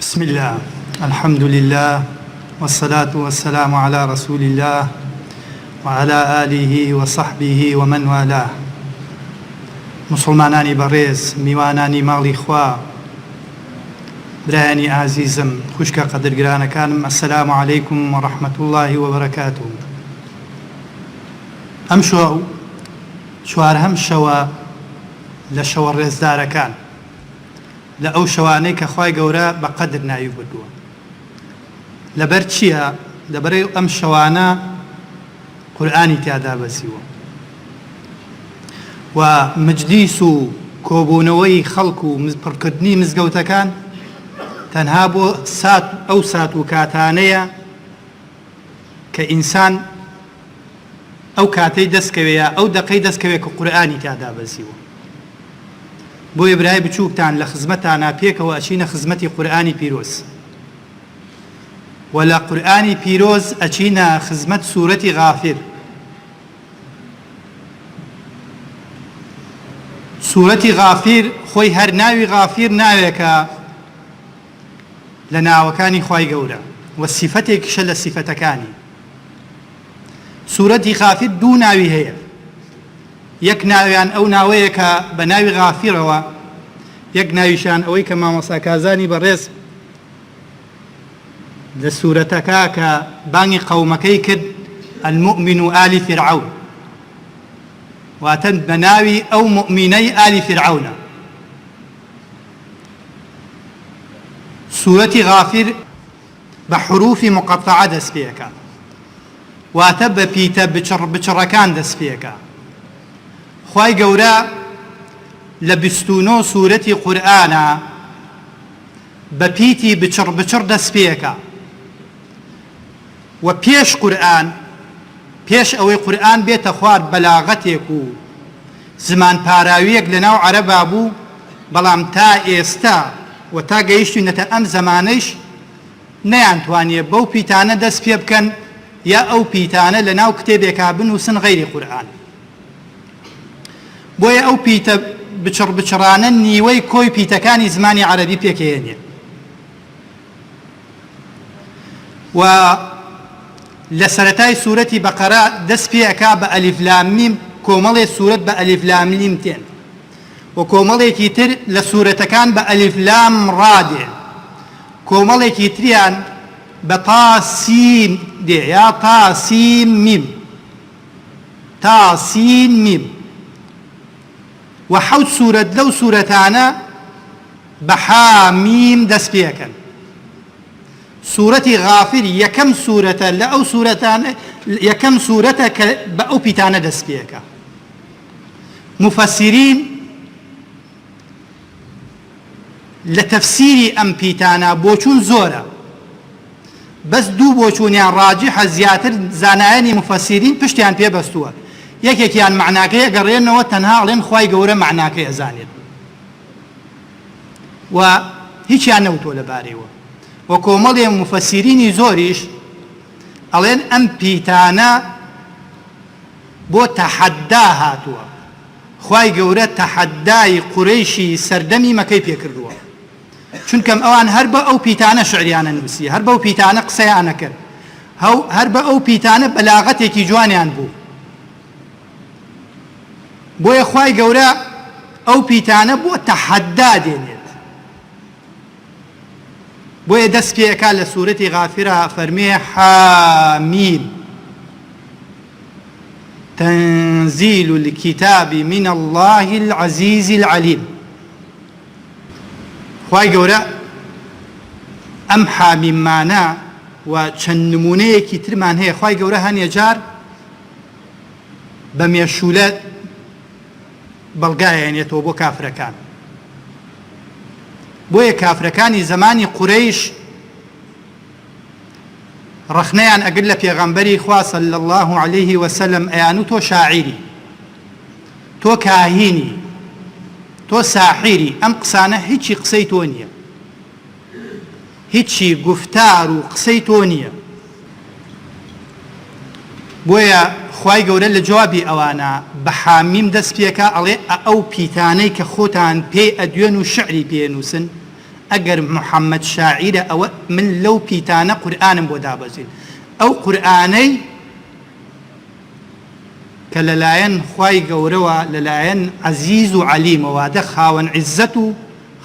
بسم الله الحمد لله والصلاة والسلام على رسول الله وعلى آله وصحبه ومن والاه. مسلمانانی بەڕێز، میوانانی ماڵی خوا، برایانی ئازیزم، خوشکە قەدرگرانەکانم، السلام علیکم ورحمة الله وبركاته. ئەم شەو چوارهەم شەوە لە شەوە ڕێزدارەکان، لە ئەو شەوانەی کە خوای گەورە بە قەدر ناوی بردووە. لەبەر چییە؟ لەبەرەوەی ئەم شەوانە قورئانی تیادا بەسیوە و مجلیس و کۆبوونەوەی خەڵک و پڕکردنی مزگەوتەکان تەنها بۆ ئەو سات و کاتانەیە کە ئینسان ئەو کاتەی دەستکەوێیە، ئەو دەقەی دەستکەوێت کە قورئانی تیادا بەسیوە. بۆیە برای بچووکتان لە خزمەتانە پێکەوە ئەچینە خزمەتی قورئانی پیرۆز، و لە قورئانی پیرۆز ئەچینە خزمەت سوورەتی غافر. سوورەتی غافر خۆی هەر ناوی غافر ناوێکە لە ناوەکانی خوای گەورە و سیفەتێکیشە لە سیفەتەکانی. سوورەتی غافر دوو ناوی هەیە، یەک ناویان ئەو ناوەیە کە بە ناوی غافرەوە، یەک ناویشان ئەوەی کە مامۆستا کازانی بەڕێز لە سوورەتەکە کە بانگی قەومەکەی کرد، المؤمن آل فرعون، واتە بە ناوی ئەو مؤمنەی آل فرعونە. سوورەتی غافر بە حروفی مقەطعە دەست پێەکە، واتە بە پیتە بچڕەکان دەست پێەکە. خوای گەورە لە 29 سوورەتی قورئانە بە پیتی بچڕ دەست پێەکە. و پێش قورئان، پێش ئەوەی قورئان بێتە خوار، بەلاغەتێک و زمان پاراویەک لە ناو عەرەبا بوو، بەڵام تا ئێستا و تا گەیشتوینەتە ئەم زەمانەیش نەیانتوانیە بەو پیتانە دەست پێ بکەن یا ئەو پیتانە لە ناو کتێبێکا بنووسن غەیری قورئان. بۆیە ئەو پیتە بچڕانە نیوەی کۆی پیتەکانی زمانی عەرەبی پێکەهێنێ. و لە سەرەتای سوورەتی بەقەرە دەست پێەکا بە ئەلیف لام میم، کۆمەڵێ سوورەت بە ئەلیف لام میم تێن، و کۆمەڵێکی تر لە سوورەتەکان بە ئەلیف لام ڕا دێن، کۆمەڵێکی تریان بە تا سین دێ، یا تا سین میم، تا سین میم. و حەوت سوورەت لەو سوورەتانە بە حا میم دەست پێەکەن. سوورەتی غافر یەکەم سوورەتە لە ئەو سوورەتانە، یەکەم سوورەتە کە بە ئەو پیتانە دەست پێەکە. مفەسیرین لە تەفسیری ئەم پیتانە بۆچوون زۆرە، بەس دوو بۆچوونیان ڕاجحە، زیاتر زانایانی مفەسیرین پشتیان پێبەستووە. یەکێکیان معناکەی ئەگەڕێنەوە، تەنها ئەڵێن خوای گەورە معناکەی ئەزانێت و هیچیان نەوتۆ لەبارەیەوە. و کۆمەڵێ مفەسیرینی زۆریش ئەڵێن ئەم پیتانە بۆ تەحەدا هاتووە، خوای گەورە تەحەدای قوڕەیشی سەردەمی مەکەی پێکردووە، چونکەم ئەوان هەر بە ئەو پیتانە شعریانە نووسی، هەر بەو پیتانە قسەیانە کرد، هەر بە ئەو پیتانە بەلاغەتێکی جوانیان بوو. بۆیە خوای گەورە ئەو پیتانە بۆ تەحەدا دێنێت. بۆیە دەست پێەکە لە سوورەتی غافرە فەرمێ حامیم تەنزیل الکتاب من الله العزیز العلیم. خوای گەورە ئەم حامیمانە و چەند نمونەیەکی ترمان هەیە. خوای گەورە هەنێ جار بە مێشولە بەڵگایەنێتەوە بۆ کافرەکان. بۆیە کافرەکانی زمانی قورەیش ڕەخنەیان ئەگر لە پێغەمبەری خوا صلی الله علیه وسلم، ئەیان و تۆ شاعیری، تۆ کاهینی، تۆ ساحیری. ئەم قسانە هیچی قسەی تۆ نییە، هیچی گفتار و قسەی تۆ نییە. بۆیە خوای گەورە لە جوابی ئەوانە بە حامیم دەست پێکە، ئەڵێ ئەو پیتانەی کە خۆتان پێی ئەدوێن و شعری پێنووسن، ئەگەر محەممەد شاعیرە ئەوە من لەو پیتانە قورئانم بۆ دابەزین ئەو قورئانەی کە لەلایەن خوای گەورەوە لەلایەن عەزیز و عەلیمە واتە خاوەن عیززەت و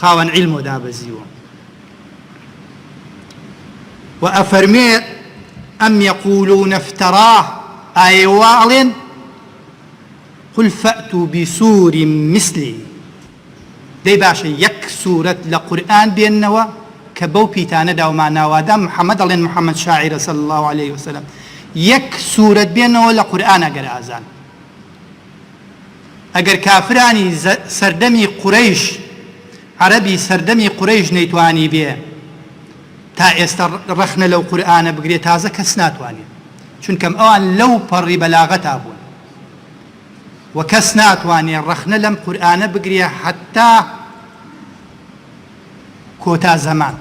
خاوەن عیلم و دابەزیوە و ئەفەرمێ ئەم یەقولون افتراه ئایا ئەڵێن قل فأتوا بسور مثله دەی باشە یەک سوورەت لە قورئان بێننەوە کە بەو پیتانەدا وماناوادا محەممەد ئەڵێن محەممەد شاعیرە صلی الله عليه وسلم یەک سوورەت بێنەوە لە قورئان ئەگەر ئازان ئەگەر کافرانی سەردەمی قوڕەیش عەرەبی سەردەمی قوڕەیش نەیتوانی بێ تا ئێستا ڕەخنە لەو قورئانە بگرێت تازە کەس ناتوانێت چونکەم ئەوان لەو پەڕی بەلاغەتا بوون و کەس ناتوانێت ڕەخنە لەم قورئانە بگرێ حتا کۆتا زەمان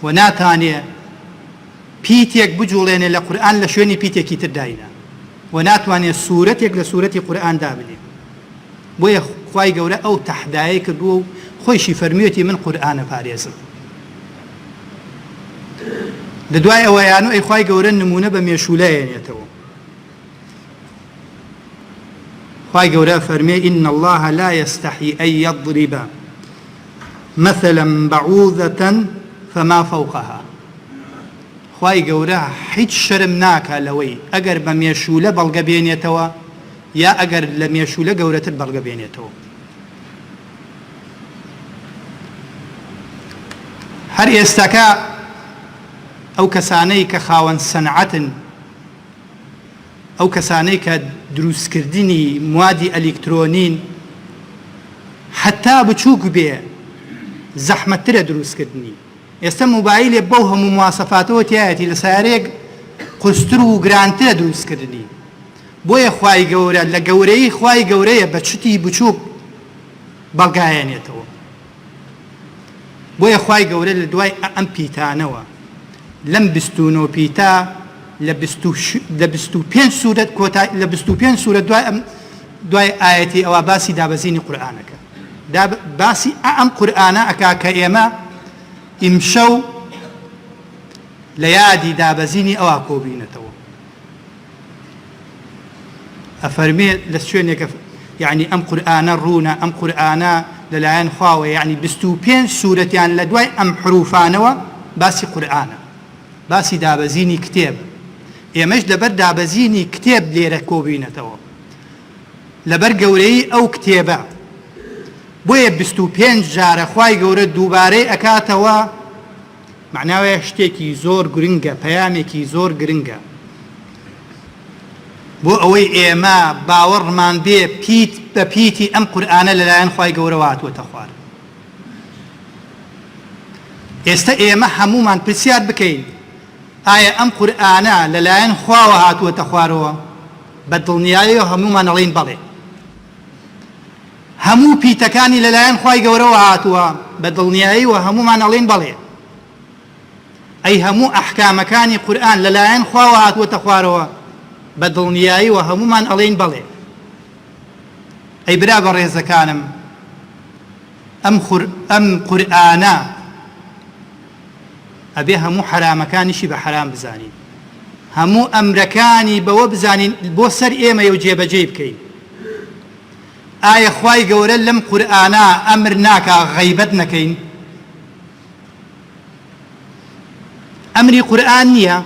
و ناتوانێت پیتێک بجوڵێنێ لە قورئان لە شوێنی پیتێکی تر داینە و ناتوانێت سوورەتێک لە سوورەتی قورئان دابنێ بۆیە خوای گەورە ئەو تەحدایە کردووە و خۆیشی فەرمیوێتی من قورئانە پارێزم لە دوای ئەوەیان و ئەی خوای گەورە نمونە بە مێشولەیەنێتەوە خوای گەورە فەرمێ إن الله لا يستحي أن يضرب مثلا بعوضة فما فوقها خوای گەورە هیچ شەرم ناکا لەوەی ئەگەر بە مێشولە بەڵگە بێنێتەوە یا ئەگەر لە مێشولە گەورەتر بەڵگە بێنێتەوە هەر ئێستاکە ئەو کەسانەی کە خاوەن سەنعەتن ئەو کەسانەی کە دروستکردنی موادی ئەلیکترۆنین حتا بچووک بێ زەحمەتترە دروستکردنی ئێستا مۆبایلێ بەو هەموو مواسەفاتەوە تایەتی لە سیارەیەک قوستر و گرانترە دروستکردنی بۆیە خوای گەورە لە گەورەی خوای گەورەیە بە چتی بچووک بەڵگایەنێتەوە بۆیە خوای گەورە لە دوای ئەم پیتانەوە لەم 29 پیتا لە 25 سوورەت کۆتا لە 25 سوورەت دوای ئاەتی ئەوە باسی دابەزینی قورئانەکە باسی ئەم قورئانە ئەکا کە ئێمە ئیمشەو لە یادی دابەزینی ئەوە کۆبینەتەوە ئەفەرمێ لە شوێنێکە یعنی ئەم قورئانە ڕوونە ئەم قورئانە لەلایەن خواوە یعنی 25 سوورەتیان لە دوای ئەم حروفانەوە باسی قورئانە باسی دابەزینی کتێب ئێمەش لەبەر دابەزینی کتێب لێرە کۆبینەتەوە لەبەر گەورەی ئەو کتێبە بۆیە 25 جارە خوای گەورە دووبارەی ئەکاتەوە معناوەیە شتێکی زۆر گرنگە پەیامێکی زۆر گرنگە بۆ ئەوەی ئێمە باوەڕمان بێ پیت بە پیتی ئەم قورئانە لەلایەن خوای گەورەوە هاتووەتە خوار ئێستا ئێمە هەمومان پرسیار بکەین ئایا ئەم قورئانە لەلایەن خواوە هاتووەتە خوارەوە بە دڵنیاییەوە هەمومان ئەڵێن بەڵێ هەموو پیتەکانی لەلایەن خوای گەورەوە هاتووە بە دڵنیاییەوە هەمومان ئەڵێن بەڵێ ئەی هەموو ئەحکامەکانی قورئان لەلایەن خواوە هاتووەتە خوارەوە بە دڵنیاییەوە هەمومان ئەڵێن بەڵێ ئەی برا بەڕێزەکانم ئەم قورئانە ئەبێ هەموو حرامەکانیشی بە حرام بزانین هەموو ئەمرەکانی بەوە بزانین بۆ سەر ئێمە و جێبەجێ بکەین ئایا خوای گەورە لەم قورئانە ئەمر ناکا غەیبەت نەکەین ئەمری قورئان نییە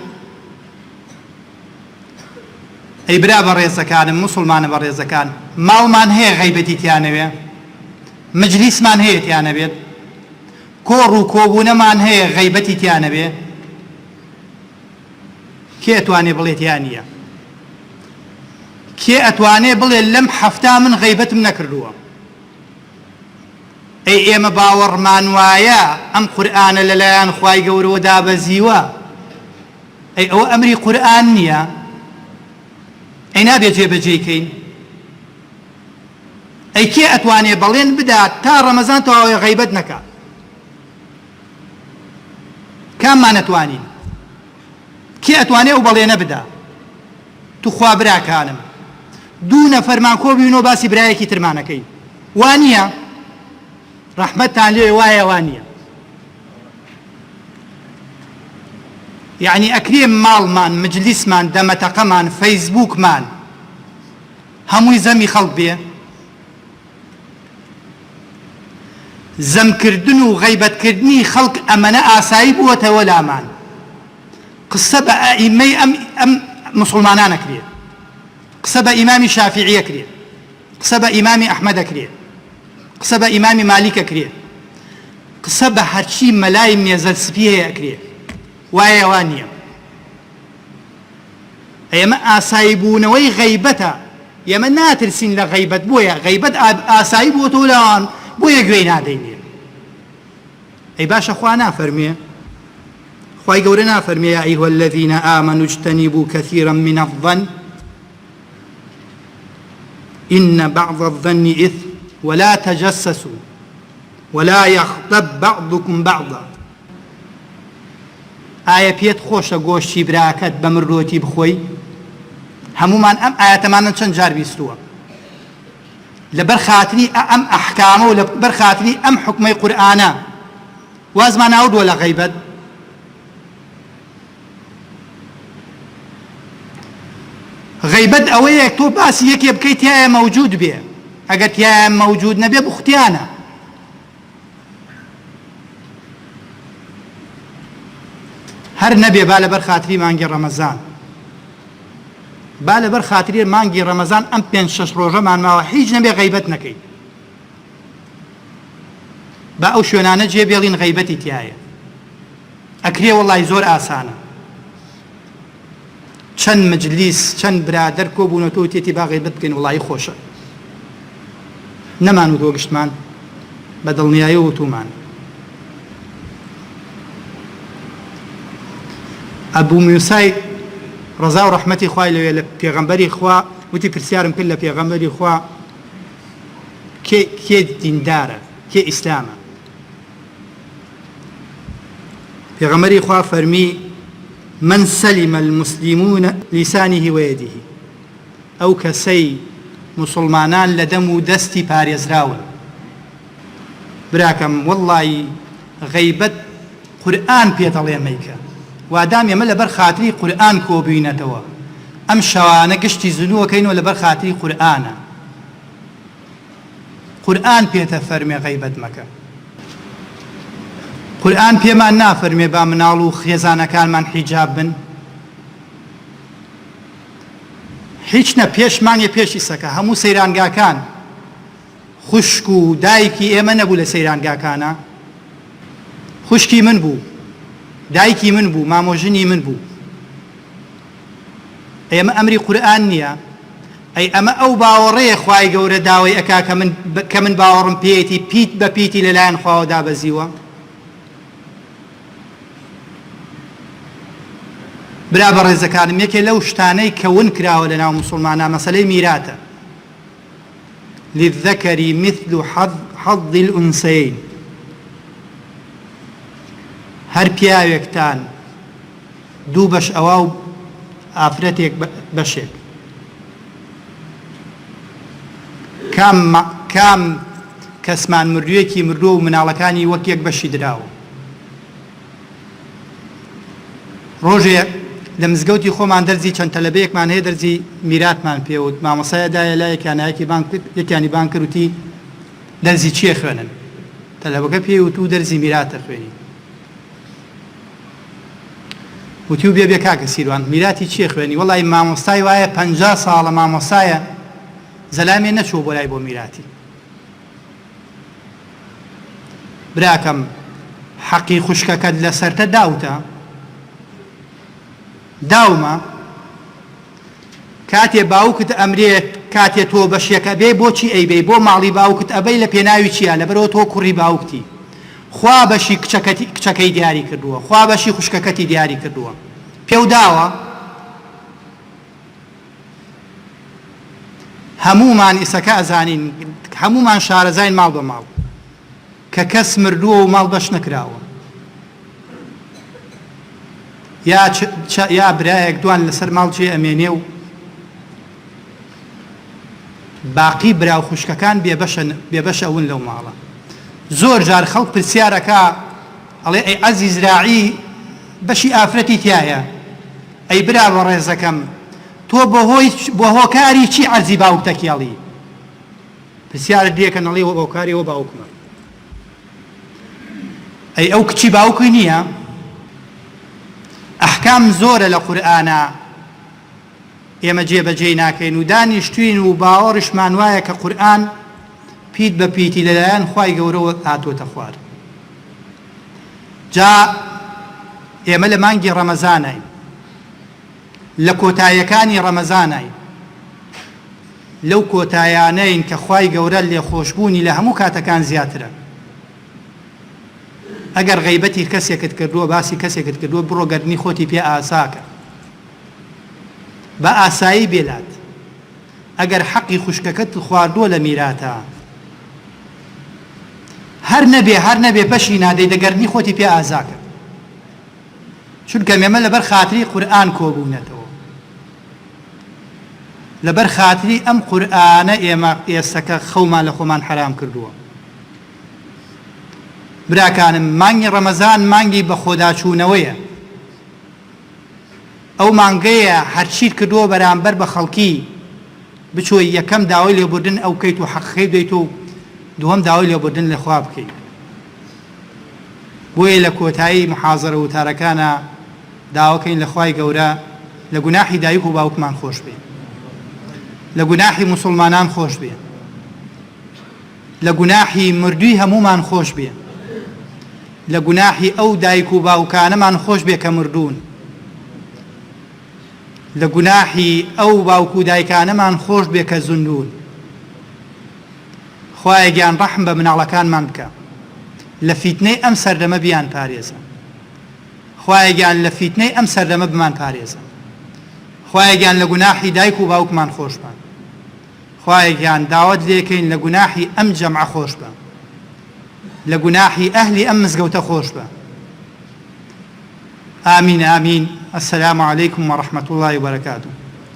ئەی برا بەڕێزەکانم مسڵمانە بەڕێزەکان ماڵمان هەیە غەیبەتی تیانەوێ مجلیسمان هەیە تیانەبێت کۆڕ و کۆبوونەمان هەیە غەیبەتی تیانەبێ کێ ئەتوانێ بڵێ تیان نییە کێ ئەتوانێ بڵێ لەم هەفتا من غەیبەتم نەکردووە ئەی ئێمە باوەڕمان وایە ئەم قورئانە لەلایەن خوای گەورەوە دابەزیوە ئەی ئەوە ئەمری قورئان نییە ئەی نابێت جێبەجێکەین ئەی کێ ئەتوانێ بەڵێن بدات تا ڕەمەزان تەواوی غەیبەت نەکات کاممان ئەتوانین کێ ئەتوانێ ئەو بەڵێنە بدا توخوا براکانم دوو نەفەرمان کۆبووینەوە باسی برایەکی ترمانەکەین وانییە ڕەحمەتتان لێ وایە وانییە یعنی ئەکرێ ماڵمان مجلیسمان دەمەتەقەمان فەیسبووکمان هەمووی زەمی خەڵک بێ زەمکردن و غەیبەتکردنی خەڵک ئەمەنە ئاسایی بووەتەوە لامان قسە بە ئەئیمەی ئەم مسلمانان ئەکرێ قسە بە ئیمامی شافعی ئەکرێ قسە بە ئیمامی ئەحمەد ئەکرێ قسە بە ئیمامی مالیک ئەکرێ قسە بە هەرچی مەلای مێزەلسپی هەیە ئەکرێ وایە وا نییە ئێمە ئاسایی بوونەوەی غەیبەتە ئێمە ناترسین لە غەیبەت بۆیە غەیبەت ئاسایی بووەتەوە لەوان بۆیە گوێی نادەینێ ئەی باشە خوا نافەرمێ خوای گەورە نافەرمێ یا ئەیها الذین آمنوا اجتنبوا كثيرا من الظن إن بعض الظن إثم ولا تجسسوا ولا يغتب بعضكم بعضا ئایا پێت خۆشە گۆشتی براکەت بە مرۆتی بخۆی هەمومان ئەم ئاەتەمانە چەند جار بیستووە لەبەر خاتری ئەم ئەحکامە و لەبەر خاتری ئەم حکمەی قورئانە وازمان ناودووە لە غەیبەت غەیبەت ئەوەیە تۆ باسی یەکێ بکەیت تایە مەوجود بێ ئەگەر تایە مەوجود نەبێ بوختیانە هەر نەبێ با لەبەر خاتری مانگی ڕەمەزان با لەبەر خاتری مانگی ڕەمەزان ئەم 5-6 ڕۆژەمان ماوە هیچ نەبێ غەیبەت نەکەیت با ئەو شوێنانە جێ بێڵین غەیبەتی تایە ئەکرێ وەڵای زۆر ئاسانە چەند مجلیس چەند برادەر کۆبوونەوە تێتی با غەیبەت بکەین وەڵای خۆشە نەمان و تۆ گشتمان بە دڵنیایی وتومان ئەبوو موسای ڕەزا و ڕەحمەتی خوای لەوێ لە پێغەمبەری خوا وتی پرسیارم کرد لە پێغەمبەری خوا کێ دیندارە کێ ئیسلامە پێغەمبەری خوا فەرمی من سلم المسلمون لسانه ويده ئەو کەسەی مسلمانان لە دەم و دەستی پارێزراون براکەم وەڵڵی غەیبەت قورئان پێدەڵێ مەیکە وادام ئێمە لەبەر خاتری قورئان کۆبووینەتەوە ئەم شەوانە گشتی زنووەکەینەوە لەبەر خاتری قورئانە قورئان پێتە فەرمێ غەیبەت مەکە قورئان پێمان نافەرمێ با مناڵ و خێزانەکانمان حیجاب بن هیچ نە پێشمانیە پێشی سەکە هەموو سەیرانگاکان خوشک و دایکی ئێمە نەبوو لە سەیرانگاکانە خوشکی من بوو دایکی من بوو مامۆژنی من بوو ئێمە ئەمری قورئان نییە ئەی ئەمە ئەو باوەڕەیە خوای گەورە داوای ئەکا کە من باوەڕم پێیەتی پیت بە پیتی لەلایەن خواوە دابەزیوە برا بە ڕێزەکانم یەکێ لەو شتانەی کە ون کراوە لە ناو موسڵمانە مەسەلەی میراتە للذەکەر مثل حەظ الأنثيين هەر پیاوێکتان دوو بەش ئەوە و ئافرەتێک بەشێک کام کەسمان مردوویەکی مردووە و مناڵەکانی وەک یەک بەشی دراوە ڕۆژێک لە مزگەوتی خۆمان دەرزی چەند تەلەبەیەکمان هەیە دەرزی میراتمان پێوت مامۆسایەدایە لا یەکیانی بان کردوتی دەرزی چیە خوێنن تەلەبەکە پێوت و دەرزی میراتە خوێنی وتی و بێ کاکە سیروان میراتی چیە خوێنی وەڵی مامۆستای وایە 50 ساڵە مامۆستایە زەلامێ نەچوو بۆ لای بۆ میراتی براکەم حەقی خوشکەکەت لەسەرتە داوتە داومە کاتێ باوکت ئەمرێت کاتێ تۆ بەشێکە بێ بۆچی ئەیبێ بۆ ماڵی باوکت ئەبەی لە پێناوی چیە لەبەرەوە تۆ کوڕی باوکتی خوا بەشی کچەکەی دیاری کردووە خوا بەشی خوشکەکەتی دیاری کردووە پێو داوە هەمومان ئیسەکە ئەزانین هەمومان شارەزاین ماڵ بە ماڵ کە کەس مردووە و ماڵ بەش نەکراوە یا برایەک دوان لەسەر ماڵ چێ ئەمێنێ و باقی برا و خوشکەکان بێبەشە ون لەو ماڵە زۆر جار خەڵک پرسیارەکە ئەڵێ ئەی عەزیز راعی بەشی ئافرەتی تایە ئەی برا بە ڕێزەکەم تۆ بە هۆکاری چی عەرزی باوکتە کێڵی پرسیارت دێکە نەڵێ بە هۆکاری ئەوە باوکمە ئەی ئەو کچی باوکی نییە ئەحکام زۆرە لە قورئانە ئێمە جێبەجێ ناکەین و دانیشتوین و باوەڕشمان وایە کە قورئان پیت بە پیتی لەلایەن خوای گەورەوە هاتوۆتە خوار جا ئێمە لە مانگی ڕەمەزانین لە کۆتاییەکانی ڕەمەزانین لەو کۆتایانەین کە خوای گەورە لێخۆشبوونی لە هەموو کاتەکان زیاترە ئەگەر غەیبەتی کەسێکت کردووە باسی کەسێکت کردووە بڕۆ گەرنی خۆتی پێ ئاساکە بە ئاسایی بێلات ئەگەر حەقی خوشکەکەت خواردووە لە میراتە هەر نەبێ پەشی نادەی دەگەرنی خۆتی پێ ئازاکە چونکە ئێمە لەبەر خاتری قورئان کۆبوونەتەوە لەبەر خاتری ئەم قورئانە ئێمە ئێستەکە خەومان لە خۆمان حرام کردووە براکانم مانگی ڕەمەزان مانگی بە خۆداچوونەوەیە ئەو مانگەیە هەرچیت کردووە بەرامبەر بە خەڵکی بچۆی یەکەم داوای لێبوردن ئەو کەیت و حەقەکەی بدەیت و دووەم داوای لێبوردن لە خوا بکەیت بۆیە لە کۆتایی محازەرە وتارەکانە داواکەین لە خوای گەورە لە گوناحی دایک و باوکمان خۆش بێ لە گوناحی موسڵمانان خۆش بێ لە گوناحی مردووی هەمومان خۆش بێ لە گوناحی ئەو دایک و باوکانەمان خۆش بێ کە مردوون لە گوناحی ئەو باوک و دایکانەمان خۆش بێ کە زوندون خوایە گیان ڕەحم بە مناڵەکانمان بکە لە فیتنەی ئەم سەردەمە بیان پارێزە خوایە گیان لە فیتنەی ئەم سەردەمە بمان پارێزە خوایە گیان لە گوناحی دایک و باوکمان خۆش بە خوایە گیان داوت لێکەین لە گوناحی ئەم جەمعە خۆش بە لە گوناحی ئەهلی ئەم مزگەوتە خۆش بە آمين آمين السلام عليكم ورحمة الله وبركاته